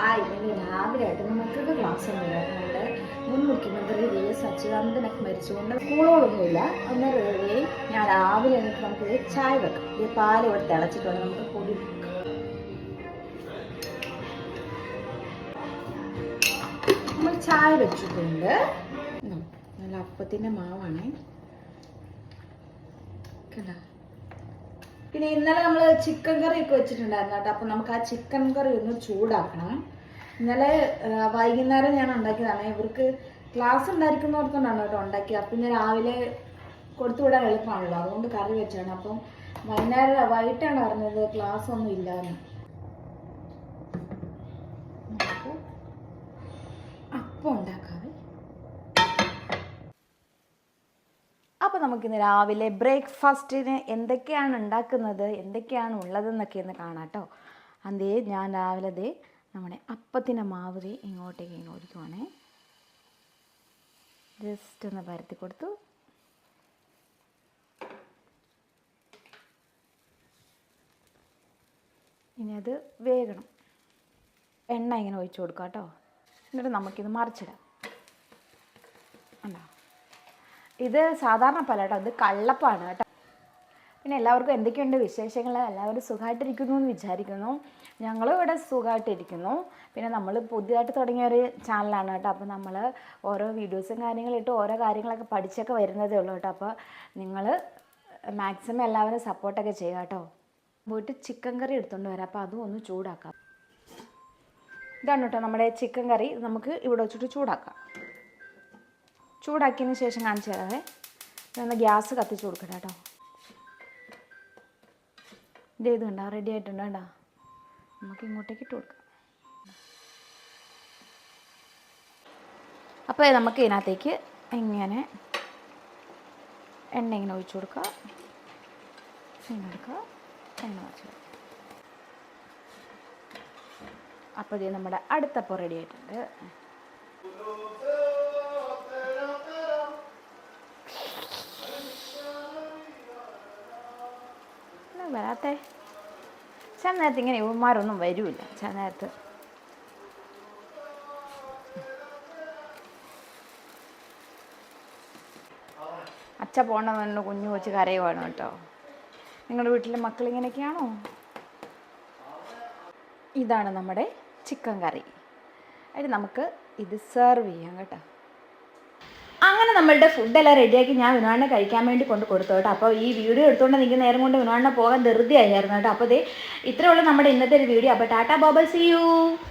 ഇന്ന് രാവിലെ ആയിട്ട് മക്കൾക്ക് ക്ലാസ് ഉണ്ടായിരുന്നുണ്ട്. മുൻ മുഖ്യമന്ത്രി VS അച്യുതാനന്ദനൊക്കെ മരിച്ചുകൊണ്ട് സ്കൂളുകളൊന്നുമില്ല. അന്നേരം ഞാൻ രാവിലെ എനിക്ക് നമുക്ക് ചായ വെക്കാം. ഈ പാൽ ഇവിടെ തിളച്ചിട്ടുണ്ട്, നമുക്ക് പൊടി നമ്മൾ ചായ വെച്ചിട്ടുണ്ട്. നല്ല അപ്പത്തിൻ്റെ മാവാണേ കേട്ടോ. പിന്നെ ഇന്നലെ നമ്മൾ ചിക്കൻ കറി ഒക്കെ വെച്ചിട്ടുണ്ടായിരുന്നു കേട്ടോ. അപ്പം നമുക്ക് ആ ചിക്കൻ കറി ഒന്ന് ചൂടാക്കണം. ഇന്നലെ വൈകുന്നേരം ഞാൻ ഉണ്ടാക്കിയതാണ്. ഇവർക്ക് ക്ലാസ് ഉണ്ടായിരിക്കുന്നവർക്കൊണ്ടാണ് കേട്ടോ ഉണ്ടാക്കിയത്. അപ്പം ഇന്ന് രാവിലെ കൊടുത്തുവിടാൻ എളുപ്പമാണല്ലോ, അതുകൊണ്ട് കറി വെച്ചാണ്. അപ്പം വൈകിട്ടാണ് പറഞ്ഞത് ക്ലാസ് ഒന്നും ഇല്ലാന്ന്. നമുക്ക് അപ്പം ഉണ്ടാക്കാവേ. അപ്പോൾ നമുക്കിന്ന് രാവിലെ ബ്രേക്ക്ഫാസ്റ്റിന് എന്തൊക്കെയാണ് ഉണ്ടാക്കുന്നത്, എന്തൊക്കെയാണ് ഉള്ളതെന്നൊക്കെ ഒന്ന് കാണാം കേട്ടോ. അതേ ഞാൻ രാവിലെ നമ്മുടെ അപ്പത്തിൻ്റെ മാവ് ഇങ്ങോട്ടേക്ക് ഒഴിക്കുവാണേ. ജസ്റ്റ് ഒന്ന് പരത്തി കൊടുത്തു. ഇനി അത് വേകണം. എണ്ണ ഇങ്ങനെ ഒഴിച്ചു കൊടുക്കാം കേട്ടോ. എന്നിട്ട് നമുക്കിത് മറിച്ചിടാം. ഉണ്ടോ, ഇത് സാധാരണ പല കേട്ടോ, ഇത് കള്ളപ്പാണ് കേട്ടോ. പിന്നെ എല്ലാവർക്കും എന്തൊക്കെയുണ്ട് വിശേഷങ്ങൾ? എല്ലാവരും സുഖമായിട്ടിരിക്കുന്നു എന്ന് വിചാരിക്കുന്നു. ഞങ്ങളും ഇവിടെ സുഖമായിട്ടിരിക്കുന്നു. പിന്നെ നമ്മൾ പുതിയതായിട്ട് തുടങ്ങിയ ഒരു ചാനലാണ് കേട്ടോ. അപ്പോൾ നമ്മൾ ഓരോ വീഡിയോസും കാര്യങ്ങളിട്ട് ഓരോ കാര്യങ്ങളൊക്കെ പഠിച്ചൊക്കെ വരുന്നതേ ഉള്ളൂ കേട്ടോ. അപ്പോൾ നിങ്ങൾ മാക്സിമം എല്ലാവരും സപ്പോർട്ടൊക്കെ ചെയ്യുക കേട്ടോ. പോയിട്ട് ചിക്കൻ കറി എടുത്തുകൊണ്ട് വരാം. അപ്പോൾ അതും ഒന്ന് ചൂടാക്കാം. ഇതാണ് കേട്ടോ നമ്മുടെ ചിക്കൻ കറി. നമുക്ക് ഇവിടെ വെച്ചിട്ട് ചൂടാക്കാം. ചൂടാക്കിയതിന് ശേഷം കാണിച്ചു തരാവേ. ഇതൊന്ന് ഗ്യാസ് കത്തിച്ച് കൊടുക്കട്ടെ കേട്ടോ. ഇത് കണ്ടോ, റെഡി ആയിട്ടുണ്ട് കേട്ടോ. നമുക്ക് ഇങ്ങോട്ടേക്ക് ഇട്ട് കൊടുക്കാം. അപ്പോൾ നമുക്ക് ഇതിനകത്തേക്ക് ഇങ്ങനെ എണ്ണ ഇങ്ങനെ ഒഴിച്ചു കൊടുക്കുക. ഇങ്ങനെ എടുക്കുക, എണ്ണ ഒഴിച്ചു കൊടുക്കുക. അപ്പോൾ ഇത് നമ്മുടെ അടുത്തപ്പോൾ റെഡി ആയിട്ടുണ്ട്. വരാത്തെ ചില നേരത്ത് ഇങ്ങനെ യുവന്മാരൊന്നും വരില്ല. ചില നേരത്ത് അച്ഛ പോകണമെന്ന് കുഞ്ഞു വെച്ച് കരയുവാണ് കേട്ടോ. നിങ്ങളുടെ വീട്ടിലെ മക്കൾ ഇങ്ങനെയൊക്കെയാണോ? ഇതാണ് നമ്മുടെ ചിക്കൻ കറി. അതിന് നമുക്ക് ഇത് സെർവ് ചെയ്യാം കേട്ടോ. അങ്ങനെ നമ്മളുടെ ഫുഡെല്ലാം റെഡിയാക്കി ഞാൻ വിനുവാണ്ണെ കഴിക്കാൻ വേണ്ടി കൊണ്ട് കൊടുത്തു കേട്ടോ. അപ്പോൾ ഈ വീഡിയോ എടുത്തുകൊണ്ട് നിൽക്കുന്ന നേരം കൊണ്ട് വിനുവാണ്ണെ പോകാൻ ധൃതിയായിരുന്നു കേട്ടോ. അപ്പോൾ ഇത്രയേ ഉള്ളൂ നമ്മുടെ ഇന്നത്തെ ഒരു വീഡിയോ. അപ്പോൾ tata bye bye, see U.